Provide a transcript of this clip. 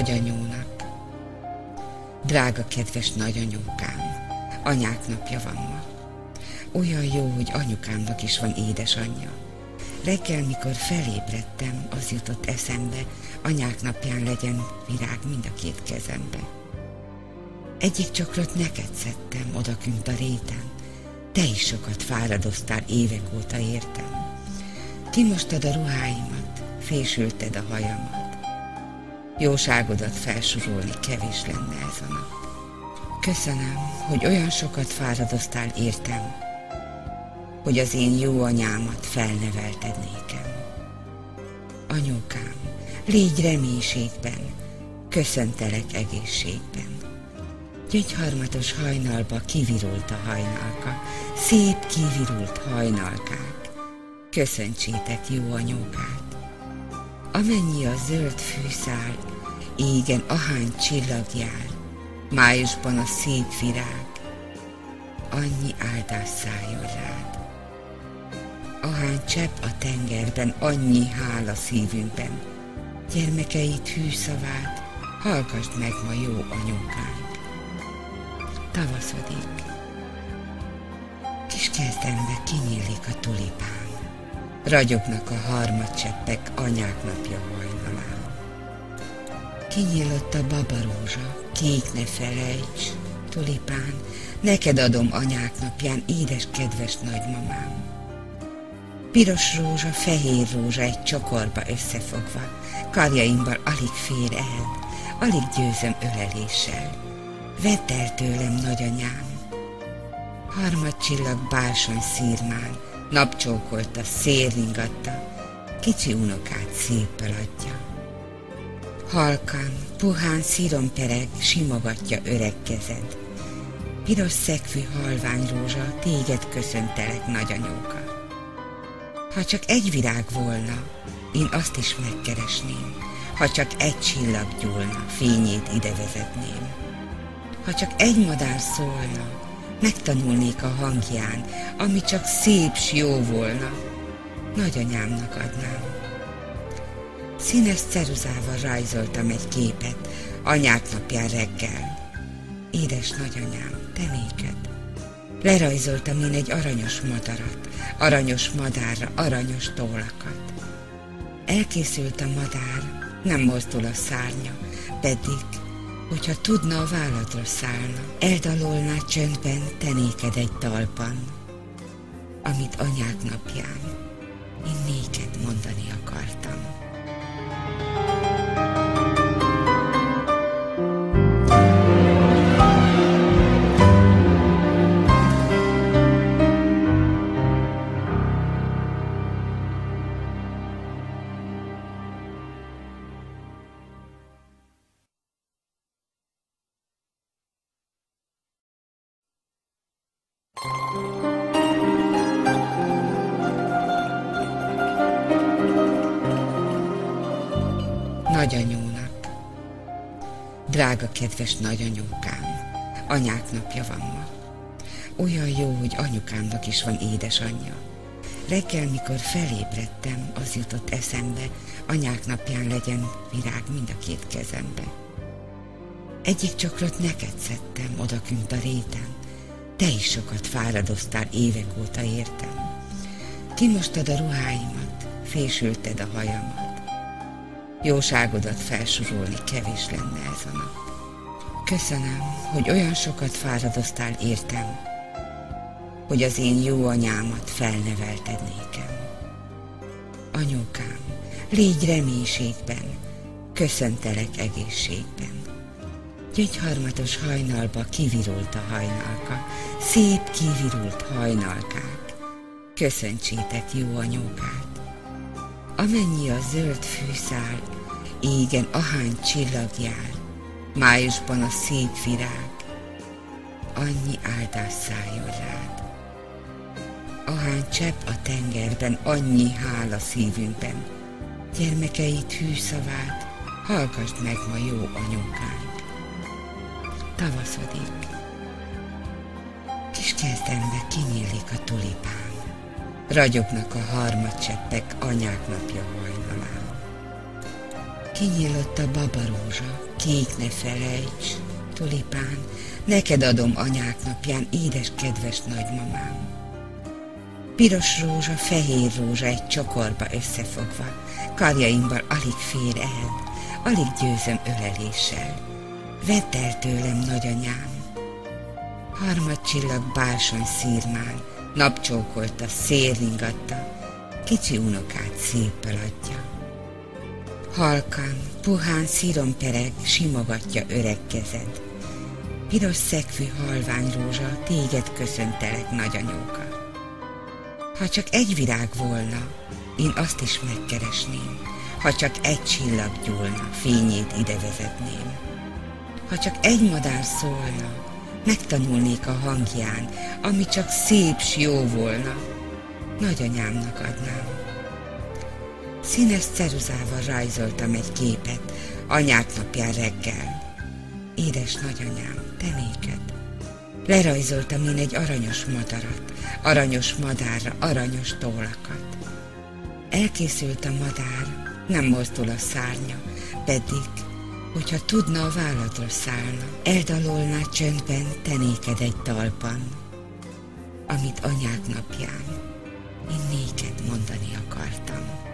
Nagyanyónak. Drága kedves nagyanyókám, anyák napja van ma. Olyan jó, hogy anyukámnak is van édesanyja. Reggel, mikor felébredtem, az jutott eszembe, anyák napján legyen virág mind a két kezembe. Egyik csokrot neked szedtem odakünt a réten, te is sokat fáradoztál évek óta értem. Kimostad a ruháimat, fésülted a hajamat. Jóságodat felsorolni kevés lenne ez a nap. Köszönöm, hogy olyan sokat fáradoztál értem, hogy az én jó anyámat felnevelted nékem. Anyókám, légy reménységben, köszöntelek egészségben. Gyöngyharmatos hajnalba kivirult a hajnalka, szép kivirult hajnalkák, köszöntsétek jó anyókát. Amennyi a zöld fűszál, égen ahány csillag jár, májusban a szép virág, annyi áldás szálljon rád. Ahány csepp a tengerben, annyi hála szívünkben, gyermekeid hű szavát, hallgasd meg ma jó anyókánk. Tavaszodik, kis kezdembe kinyílik a tulipán, ragyognak a harmadcseppek anyák napja hajnalán. Kinyílott a babarózsa, kék ne felejts, tulipán, neked adom anyák napján, édes kedves nagymamám. Piros rózsa, fehér rózsa egy csokorba összefogva, karjaimban alig fér el, alig győzöm öleléssel. Vedd el tőlem, nagyanyám. Harmadcsillag bálson szírmán, napcsókolta, szélringatta, kicsi unokát széppel adja. Halkan, puhán szíron pereg, simogatja öreg kezed. Piros szekvű halványrózsa, téged köszöntelek, nagyanyóka. Ha csak egy virág volna, én azt is megkeresném. Ha csak egy csillag gyúlna, fényét ide vezetném. Ha csak egy madár szólna, megtanulnék a hangján, ami csak szép s jó volna, nagyanyámnak adnám. Színes ceruzával rajzoltam egy képet, anyák napján reggel. Édes nagyanyám, te néked. Lerajzoltam én egy aranyos madarat, aranyos madárra aranyos tollakat. Elkészült a madár, nem mozdul a szárnya, pedig, hogyha tudna, a válladra szállna, eldalolná csöndben, te néked egy talpan, amit anyák napján én néked mondani akartam. Nagyanyónak. Drága kedves nagyanyókám, anyák napja van ma. Olyan jó, hogy anyukámnak is van édesanyja. Reggel, mikor felébredtem, az jutott eszembe, anyák napján legyen virág mind a két kezembe. Egyik csokrot neked szedtem odakünt a réten, te is sokat fáradoztál évek óta értem. Kimostad a ruháimat, fésülted a hajamat. Jóságodat felsorolni kevés lenne ez a nap. Köszönöm, hogy olyan sokat fáradoztál értem, hogy az én jó anyámat felnevelted nékem. Anyókám, légy reménységben, köszöntelek egészségben. Gyöngyharmatos hajnalba kivirult a hajnalka, szép kivirult hajnalkák, köszöntsétek jó anyókát. Amennyi a zöld fűszál, égen ahány csillag jár, májusban a szép virág, annyi áldás szálljon rád. Ahány csepp a tengerben, annyi hála szívünkben, gyermekeid hű szavát, hallgasd meg ma jó anyókánk. Tavaszodik, kis kezdembe kinyílik a tulipán, ragyognak a harmadcseppek anyák napja hajnalán. Kinyílott a babarózsa, kék ne felejts, tulipán, neked adom anyák napján, édes kedves nagymamám. Piros rózsa, fehér rózsa egy csokorba összefogva, karjaimban alig fér el, alig győzöm öleléssel. Vedd el tőlem, nagyanyám! Harmadcsillag bálson szírmán, napcsókolta, szél ringatta, kicsi unokát széppel adja. Halkan, puhán szírom pereg, simogatja öreg kezed. Piros szegfű halványrózsa, téged köszöntelek, nagyanyóka. Ha csak egy virág volna, én azt is megkeresném. Ha csak egy csillag gyúlna, fényét ide vezetném. Ha csak egy madár szólna, megtanulnék a hangján, ami csak szép s jó volna, nagyanyámnak adnám. Színes ceruzával rajzoltam egy képet, anyák napján reggel. Édes nagyanyám, te néked. Lerajzoltam én egy aranyos madarat, aranyos madárra, aranyos tollakat. Elkészült a madár, nem mozdul a szárnya, pedig, hogyha tudna, a válladra szállna, eldalolná csöndben, te néked egy talpan, amit anyák napján én néked mondani akartam.